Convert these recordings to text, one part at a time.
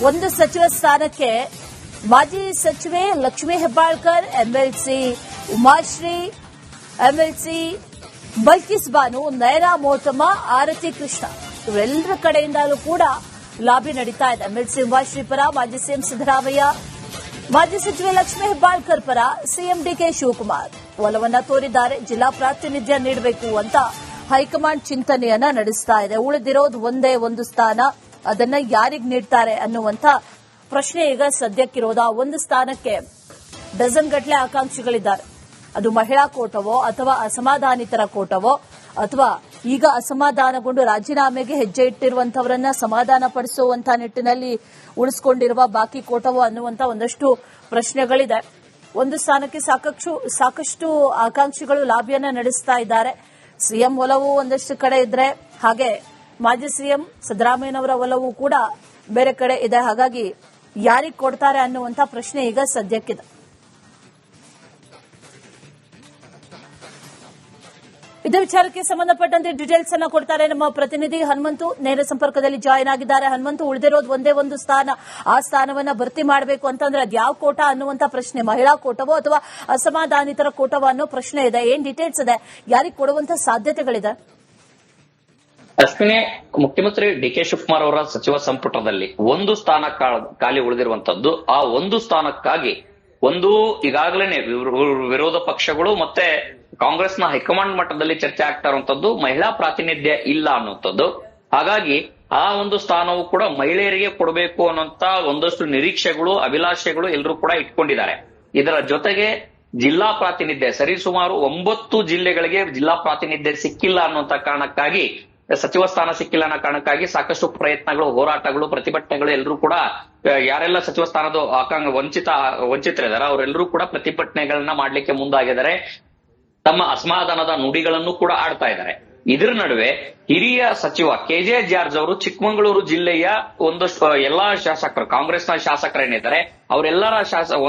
ಒಂದು ಸಚಿವ ಸ್ಥಾನಕ್ಕೆ ಮಾಜಿ ಸಚಿವೆ ಲಕ್ಷ್ಮೀ ಹೆಬ್ಬಾಳ್ಕರ್, ಎಂಎಲ್ಸಿ ಉಮಾಶ್ರೀ, ಎಂಎಲ್ಸಿ ಬಲ್ಕಿಸ್ ಬಾನು, ನಯನಾ ಮೋತಮ್ಮ, ಆರತಿ ಕೃಷ್ಣ ಇವರೆಲ್ಲರ ಕಡೆಯಿಂದಲೂ ಕೂಡ ಲಾಬಿ ನಡೀತಾ ಇದೆ. ಎಂಎಲ್ಸಿ ಉಮಾಶ್ರೀ ಪರ ಮಾಜಿ ಸಿಎಂ ಸಿದ್ದರಾಮಯ್ಯ, ಮಾಜಿ ಸಚಿವೆ ಲಕ್ಷ್ಮೀ ಹೆಬ್ಬಾಳ್ಕರ್ ಪರ ಸಿಎಂ ಡಿಕೆ ಶಿವಕುಮಾರ್ ಒಲವನ್ನ ತೋರಿದ್ದಾರೆ. ಜಿಲ್ಲಾ ಪ್ರಾತಿನಿಧ್ಯ ನೀಡಬೇಕು ಅಂತ ಹೈಕಮಾಂಡ್ ಚಿಂತನೆಯನ್ನ ನಡೆಸ್ತಾ ಇದೆ. ಉಳಿದಿರೋದು ಒಂದೇ ಒಂದು ಸ್ಥಾನ, ಅದನ್ನ ಯಾರಿಗೆ ನೀಡ್ತಾರೆ ಅನ್ನುವಂತ ಪ್ರಶ್ನೆ ಈಗ ಸದ್ಯಕ್ಕಿರೋದು. ಆ ಒಂದು ಸ್ಥಾನಕ್ಕೆ ಡಜನ್ ಗಟ್ಟಲೆ ಆಕಾಂಕ್ಷಿಗಳಿದ್ದಾರೆ. ಅದು ಮಹಿಳಾ ಕೋಟವೋ ಅಥವಾ ಅಸಮಾಧಾನಿತರ ಕೋಟವೋ ಅಥವಾ ಈಗ ಅಸಮಾಧಾನಗೊಂಡು ರಾಜೀನಾಮೆಗೆ ಹೆಜ್ಜೆ ಇಟ್ಟಿರುವಂತವರನ್ನ ಸಮಾಧಾನ ಪಡಿಸುವಂತಹ ನಿಟ್ಟಿನಲ್ಲಿ ಉಳಿಸಿಕೊಂಡಿರುವ ಬಾಕಿ ಕೋಟವೋ ಅನ್ನುವಂತ ಒಂದಷ್ಟು ಪ್ರಶ್ನೆಗಳಿದೆ. ಒಂದು ಸ್ಥಾನಕ್ಕೆ ಸಾಕಷ್ಟು ಆಕಾಂಕ್ಷಿಗಳು ಲಾಬಿಯನ್ನ ನಡೆಸ್ತಾ ಇದ್ದಾರೆ. ಸಿಎಂ ಒಲವು ಒಂದಷ್ಟು ಕಡೆ ಇದ್ರೆ, ಹಾಗೆ ಮಾಜಿ ಸಿಎಂ ಸಿದ್ದರಾಮಯ್ಯನವರ ಒಲವು ಕೂಡ ಬೇರೆ ಕಡೆ ಇದೆ. ಹಾಗಾಗಿ ಯಾರಿಗೆ ಕೊಡ್ತಾರೆ ಅನ್ನುವಂತ ಪ್ರಶ್ನೆ ಈಗ ಸದ್ಯಕ್ಕಿದೆ. ಇದೇ ವಿಚಾರಕ್ಕೆ ಸಂಬಂಧಪಟ್ಟಂತೆ ಡೀಟೇಲ್ಸ್ ಅನ್ನ ಕೊಡ್ತಾರೆ ನಮ್ಮ ಪ್ರತಿನಿಧಿ ಹನುಮಂತು. ನೇರ ಸಂಪರ್ಕದಲ್ಲಿ ಜಾಯಿನ್ ಆಗಿದ್ದಾರೆ. ಹನುಮಂತು, ಉಳಿದಿರೋದು ಒಂದೇ ಒಂದು ಸ್ಥಾನ, ಆ ಸ್ಥಾನವನ್ನ ಭರ್ತಿ ಮಾಡಬೇಕು ಅಂತಂದ್ರೆ ಅದು ಯಾವ ಕೋಟ ಅನ್ನುವಂತ ಪ್ರಶ್ನೆ, ಮಹಿಳಾ ಕೋಟವೋ ಅಥವಾ ಅಸಮಾಧಾನಿತರ ಕೋಟವೋ ಅನ್ನೋ ಪ್ರಶ್ನೆ ಇದೆ. ಏನ್ ಡೀಟೇಲ್ಸ್ ಇದೆ, ಯಾರಿಗೆ ಕೊಡುವಂತ ಸಾಧ್ಯತೆಗಳಿದೆ? ಅಶ್ವಿನಿ, ಮುಖ್ಯಮಂತ್ರಿ ಡಿಕೆ ಶಿವಕುಮಾರ್ ಅವರ ಸಚಿವ ಸಂಪುಟದಲ್ಲಿ ಒಂದು ಸ್ಥಾನ ಖಾಲಿ ಉಳಿದಿರುವಂತದ್ದು. ಆ ಒಂದು ಸ್ಥಾನಕ್ಕಾಗಿ ಈಗಾಗಲೇ ವಿರೋಧ ಪಕ್ಷಗಳು ಮತ್ತೆ ಕಾಂಗ್ರೆಸ್ನ ಹೈಕಮಾಂಡ್ ಮಟ್ಟದಲ್ಲಿ ಚರ್ಚೆ ಆಗ್ತಾ ಇರುವಂತದ್ದು ಮಹಿಳಾ ಪ್ರಾತಿನಿಧ್ಯ ಇಲ್ಲ ಅನ್ನುವಂಥದ್ದು. ಹಾಗಾಗಿ ಆ ಒಂದು ಸ್ಥಾನವು ಕೂಡ ಮಹಿಳೆಯರಿಗೆ ಕೊಡಬೇಕು ಅನ್ನುವಂತ ಒಂದಷ್ಟು ನಿರೀಕ್ಷೆಗಳು, ಅಭಿಲಾಷೆಗಳು ಎಲ್ಲರೂ ಕೂಡ ಇಟ್ಕೊಂಡಿದ್ದಾರೆ. ಇದರ ಜೊತೆಗೆ ಜಿಲ್ಲಾ ಪ್ರಾತಿನಿಧ್ಯ ಸರಿಸುಮಾರು 9 ಜಿಲ್ಲೆಗಳಿಗೆ ಜಿಲ್ಲಾ ಪ್ರಾತಿನಿಧ್ಯ ಸಿಕ್ಕಿಲ್ಲ ಅನ್ನುವಂತ ಕಾರಣಕ್ಕಾಗಿ, ಸಚಿವ ಸ್ಥಾನ ಸಿಕ್ಕಿಲ್ಲ ಅನ್ನೋ ಕಾರಣಕ್ಕಾಗಿ ಸಾಕಷ್ಟು ಪ್ರಯತ್ನಗಳು, ಹೋರಾಟಗಳು, ಪ್ರತಿಭಟನೆಗಳು ಎಲ್ಲರೂ ಕೂಡ ಯಾರೆಲ್ಲ ಸಚಿವ ಸ್ಥಾನದ ವಂಚಿತರಿದ್ದಾರೆ ಅವರೆಲ್ಲರೂ ಕೂಡ ಪ್ರತಿಭಟನೆಗಳನ್ನ ಮಾಡ್ಲಿಕ್ಕೆ ಮುಂದಾಗಿದ್ದಾರೆ. ತಮ್ಮ ಅಸಮಾಧಾನದ ನುಡಿಗಳನ್ನು ಕೂಡ ಆಡ್ತಾ ಇದ್ದಾರೆ. ಇದರ ನಡುವೆ ಹಿರಿಯ ಸಚಿವ ಕೆಜೆ ಜಾರ್ಜ್ ಅವರು ಚಿಕ್ಕಮಗಳೂರು ಜಿಲ್ಲೆಯ ಒಂದಷ್ಟು ಎಲ್ಲಾ ಶಾಸಕರು, ಕಾಂಗ್ರೆಸ್ನ ಶಾಸಕರೇನಿದ್ದಾರೆ ಅವರೆಲ್ಲರ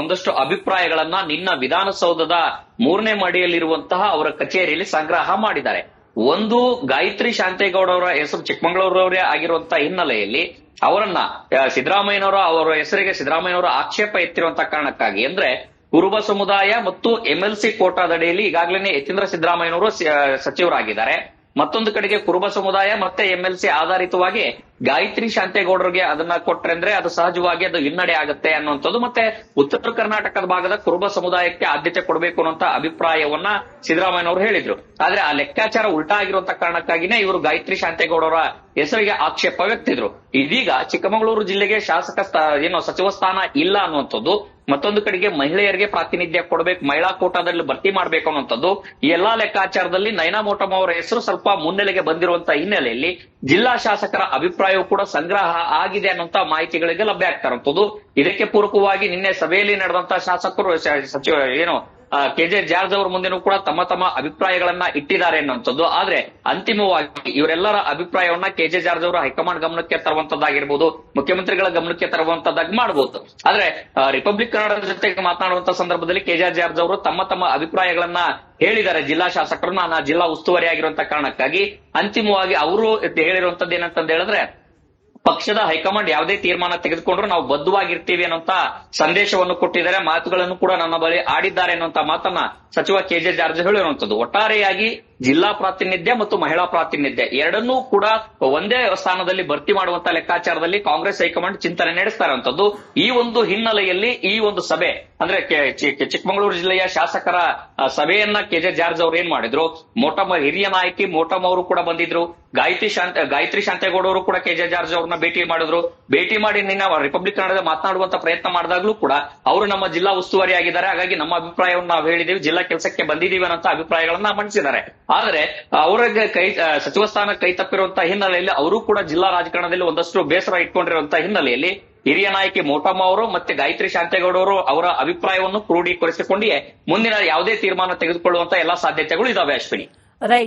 ಒಂದಷ್ಟು ಅಭಿಪ್ರಾಯಗಳನ್ನ ನಿನ್ನ ವಿಧಾನಸೌಧದ 3ನೇ ಮಹಡಿಯಲ್ಲಿರುವಂತಹ ಅವರ ಕಚೇರಿಯಲ್ಲಿ ಸಂಗ್ರಹ ಮಾಡಿದ್ದಾರೆ. ಒಂದು, ಗಾಯತ್ರಿ ಶಾಂತೇಗೌಡ ಅವರ ಹೆಸರು ಚಿಕ್ಕಮಗಳೂರವರೇ ಆಗಿರುವಂತಹ ಹಿನ್ನೆಲೆಯಲ್ಲಿ ಅವರನ್ನ ಅವರ ಹೆಸರಿಗೆ ಸಿದ್ದರಾಮಯ್ಯನವರ ಆಕ್ಷೇಪ ಎತ್ತಿರುವಂತಹ ಕಾರಣಕ್ಕಾಗಿ, ಅಂದ್ರೆ ಕುರುಬ ಸಮುದಾಯ ಮತ್ತು ಎಂಎಲ್ಸಿ ಕೋಟಾದಡಿಯಲ್ಲಿ ಈಗಾಗಲೇ ಯತೀಂದ್ರ ಸಿದ್ದರಾಮಯ್ಯನವರು ಸಚಿವರಾಗಿದ್ದಾರೆ. ಮತ್ತೊಂದು ಕಡೆಗೆ ಕುರುಬ ಸಮುದಾಯ ಮತ್ತೆ ಎಂಎಲ್ಸಿ ಆಧಾರಿತವಾಗಿ ಗಾಯತ್ರಿ ಶಾಂತೇಗೌಡರಿಗೆ ಅದನ್ನ ಕೊಟ್ರೆ ಅಂದ್ರೆ ಅದು ಸಹಜವಾಗಿ ಅದು ಹಿನ್ನಡೆ ಆಗುತ್ತೆ ಅನ್ನುವಂಥದ್ದು. ಮತ್ತೆ ಉತ್ತರ ಕರ್ನಾಟಕದ ಭಾಗದ ಕುರುಬ ಸಮುದಾಯಕ್ಕೆ ಆದ್ಯತೆ ಕೊಡಬೇಕು ಅನ್ನುವಂತ ಅಭಿಪ್ರಾಯವನ್ನ ಸಿದ್ದರಾಮಯ್ಯನವರು ಹೇಳಿದ್ರು. ಆದ್ರೆ ಆ ಲೆಕ್ಕಾಚಾರ ಉಲ್ಟಾ ಆಗಿರುವಂತ ಕಾರಣಕ್ಕಾಗಿನೇ ಇವರು ಗಾಯತ್ರಿ ಶಾಂತೇಗೌಡರ ಹೆಸರಿಗೆ ಆಕ್ಷೇಪ ವ್ಯಕ್ತಿದ್ರು. ಇದೀಗ ಚಿಕ್ಕಮಗಳೂರು ಜಿಲ್ಲೆಗೆ ಸಚಿವ ಸ್ಥಾನ ಇಲ್ಲ ಅನ್ನುವಂಥದ್ದು, ಮತ್ತೊಂದು ಕಡೆಗೆ ಮಹಿಳೆಯರಿಗೆ ಪ್ರಾತಿನಿಧ್ಯ ಕೊಡಬೇಕು, ಮಹಿಳಾ ಕೋಟಾದಲ್ಲಿ ಭರ್ತಿ ಮಾಡಬೇಕು ಅನ್ನುವಂಥದ್ದು, ಈ ಎಲ್ಲಾ ಲೆಕ್ಕಾಚಾರದಲ್ಲಿ ನಯನಾ ಮೋಟಮ್ಮ ಅವರ ಹೆಸರು ಸ್ವಲ್ಪ ಮುನ್ನೆಲೆಗೆ ಬಂದಿರುವಂತಹ ಹಿನ್ನೆಲೆಯಲ್ಲಿ ಜಿಲ್ಲಾ ಶಾಸಕರ ಅಭಿಪ್ರಾಯವೂ ಕೂಡ ಸಂಗ್ರಹ ಆಗಿದೆ ಅನ್ನುವಂತ ಮಾಹಿತಿಗಳಿಗೆ ಲಭ್ಯ ಆಗ್ತಾ ಇರುವಂತದ್ದು. ಇದಕ್ಕೆ ಪೂರಕವಾಗಿ ನಿನ್ನೆ ಸಭೆಯಲ್ಲಿ ನಡೆದಂತಹ ಶಾಸಕರು ಕೆಜೆ ಜಾರ್ಜ್ ಅವರ ಮುಂದೆನೂ ಕೂಡ ತಮ್ಮ ತಮ್ಮ ಅಭಿಪ್ರಾಯಗಳನ್ನ ಇಟ್ಟಿದ್ದಾರೆ ಅನ್ನುವಂಥದ್ದು. ಆದ್ರೆ ಅಂತಿಮವಾಗಿ ಇವರೆಲ್ಲರ ಅಭಿಪ್ರಾಯವನ್ನ ಕೆಜೆ ಜಾರ್ಜ್ ಅವರು ಹೈಕಮಾಂಡ್ ಗಮನಕ್ಕೆ ತರುವಂತದ್ದಾಗಿರ್ಬೋದು, ಮುಖ್ಯಮಂತ್ರಿಗಳ ಗಮನಕ್ಕೆ ತರುವಂತದ್ದಾಗಿ ಮಾಡಬಹುದು. ಆದ್ರೆ ರಿಪಬ್ಲಿಕ್ ಕನ್ನಡದ ಜೊತೆಗೆ ಮಾತನಾಡುವಂತ ಸಂದರ್ಭದಲ್ಲಿ ಕೆಜೆ ಜಾರ್ಜ್ ಅವರು ತಮ್ಮ ತಮ್ಮ ಅಭಿಪ್ರಾಯಗಳನ್ನ ಹೇಳಿದ್ದಾರೆ ಜಿಲ್ಲಾ ಶಾಸಕರನ್ನ, ಜಿಲ್ಲಾ ಉಸ್ತುವಾರಿ ಆಗಿರುವಂತ ಕಾರಣಕ್ಕಾಗಿ. ಅಂತಿಮವಾಗಿ ಅವರು ಹೇಳಿರುವಂತದ್ದು ಏನಂತ ಹೇಳಿದ್ರೆ, ಪಕ್ಷದ ಹೈಕಮಾಂಡ್ ಯಾವುದೇ ತೀರ್ಮಾನ ತೆಗೆದುಕೊಂಡ್ರು ನಾವು ಬದ್ಧವಾಗಿರ್ತೀವಿ ಅನ್ನುವಂತ ಸಂದೇಶವನ್ನು ಕೊಟ್ಟಿದ್ದಾರೆ. ಮಾತುಗಳನ್ನು ಕೂಡ ನನ್ನ ಬಳಿ ಆಡಿದ್ದಾರೆ ಅನ್ನುವಂತ ಮಾತನ್ನ ಸಚಿವ ಕೆಜೆ ಜಾರ್ಜ್ ಹೇಳಿರುವಂತದ್ದು. ಒಟ್ಟಾರೆಯಾಗಿ ಜಿಲ್ಲಾ ಪ್ರಾತಿನಿಧ್ಯ ಮತ್ತು ಮಹಿಳಾ ಪ್ರಾತಿನಿಧ್ಯ ಎರಡನ್ನೂ ಕೂಡ ಒಂದೇ ಸ್ಥಾನದಲ್ಲಿ ಭರ್ತಿ ಮಾಡುವಂತ ಲೆಕ್ಕಾಚಾರದಲ್ಲಿ ಕಾಂಗ್ರೆಸ್ ಹೈಕಮಾಂಡ್ ಚಿಂತನೆ ನಡೆಸ್ತಾ ಇರುವಂತದ್ದು. ಈ ಒಂದು ಹಿನ್ನೆಲೆಯಲ್ಲಿ ಈ ಒಂದು ಸಭೆ ಅಂದ್ರೆ ಚಿಕ್ಕಮಗಳೂರು ಜಿಲ್ಲೆಯ ಶಾಸಕರ ಸಭೆಯನ್ನ ಕೆಜೆ ಜಾರ್ಜ್ ಅವರು ಏನ್ ಮಾಡಿದ್ರು, ಮೋಟಮ್ಮ ಹಿರಿಯ ನಾಯಕಿ ಮೋಟಮ್ಮ ಅವರು ಕೂಡ ಬಂದಿದ್ರು, ಗಾಯತ್ರಿ ಶಾಂತೇಗೌಡ ಅವರು ಕೂಡ ಕೆಜೆ ಜಾರ್ಜ್ ಅವ್ರನ್ನ ಭೇಟಿ ಮಾಡಿದ್ರು. ಭೇಟಿ ಮಾಡಿ ನಿನ್ನ ರಿಪಬ್ಲಿಕ್ ಕನ್ನಡದ ಮಾತನಾಡುವಂತ ಪ್ರಯತ್ನ ಮಾಡಿದಾಗ್ಲೂ ಕೂಡ ಅವರು ನಮ್ಮ ಜಿಲ್ಲಾ ಉಸ್ತುವಾರಿ ಆಗಿದ್ದಾರೆ, ಹಾಗಾಗಿ ನಮ್ಮ ಅಭಿಪ್ರಾಯವನ್ನು ನಾವು ಹೇಳಿದೀವಿ, ಜಿಲ್ಲಾ ಕೆಲಸಕ್ಕೆ ಬಂದಿದ್ದೀವಿ ಅನ್ನೋ ಅಭಿಪ್ರಾಯಗಳನ್ನ ಮಂಡಿಸಿದ್ದಾರೆ. ಆದರೆ ಅವರಿಗೆ ಸಚಿವ ಸ್ಥಾನ ಕೈ ತಪ್ಪಿರುವಂತಹ ಹಿನ್ನೆಲೆಯಲ್ಲಿ ಅವರು ಕೂಡ ಜಿಲ್ಲಾ ರಾಜಕಾರಣದಲ್ಲಿ ಒಂದಷ್ಟು ಬೇಸರ ಇಟ್ಕೊಂಡಿರುವಂತಹ ಹಿನ್ನೆಲೆಯಲ್ಲಿ ಹಿರಿಯ ನಾಯಕಿ ಮೋಟಮ್ಮ ಅವರು ಮತ್ತೆ ಗಾಯತ್ರಿ ಶಾಂತೇಗೌಡ ಅವರು ಅವರ ಅಭಿಪ್ರಾಯವನ್ನು ಕ್ರೋಢೀಕರಿಸಿಕೊಂಡಿಯೇ ಮುಂದಿನ ಯಾವುದೇ ತೀರ್ಮಾನ ತೆಗೆದುಕೊಳ್ಳುವಂತ ಎಲ್ಲಾ ಸಾಧ್ಯತೆಗಳು ಇದಾವೆ. ಅಶ್ವಿನಿ. ರೈಟ್.